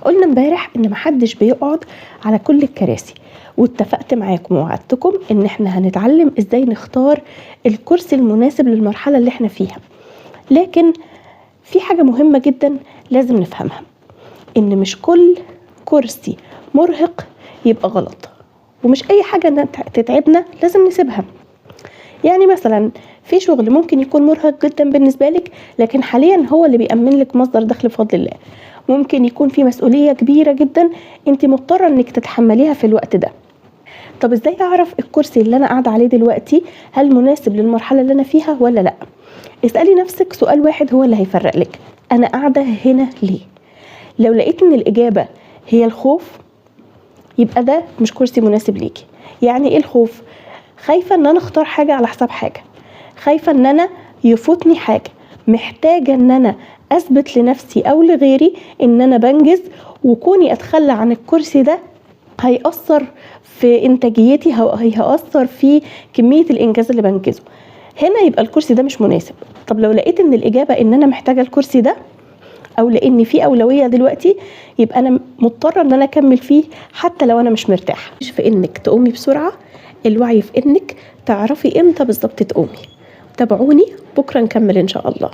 قلنا امبارح ان محدش بيقعد على كل الكراسي، واتفقت معاكم ووعدتكم ان احنا هنتعلم ازاي نختار الكرسي المناسب للمرحلة اللي احنا فيها. لكن في حاجة مهمة جدا لازم نفهمها، ان مش كل كرسي مرهق يبقى غلط، ومش اي حاجة تتعبنا لازم نسيبها. يعني مثلا في شغل ممكن يكون مرهق جدا بالنسبة لك، لكن حاليا هو اللي بيأمن لك مصدر دخل بفضل الله. ممكن يكون في مسؤولية كبيرة جدا انت مضطرة انك تتحمليها في الوقت ده. طب ازاي اعرف الكرسي اللي انا قاعدة عليه دلوقتي هل مناسب للمرحلة اللي انا فيها ولا لا؟ اسألي نفسك سؤال واحد هو اللي هيفرق لك، انا قاعدة هنا ليه؟ لو لقيت ان الاجابة هي الخوف، يبقى ده مش كرسي مناسب ليكي. يعني ايه الخوف؟ خايفة ان انا اختار حاجة على حساب حاجة، خايفة ان انا يفوتني حاجة، محتاجة ان انا اثبت لنفسي او لغيري ان انا بنجز، وكوني اتخلى عن الكرسي ده هيأثر في انتاجيتي، هيأثر في كمية الانجاز اللي بنجزه. هنا يبقى الكرسي ده مش مناسب. طب لو لقيت ان الاجابة ان انا محتاجة الكرسي ده، او لان في اولوية دلوقتي، يبقى انا مضطرة ان انا اكمل فيه حتى لو انا مش مرتاحة. مش في انك تقومي بسرعة، الوعي في انك تعرفي امتى بالظبط تقومي. تابعوني بكرة نكمل ان شاء الله.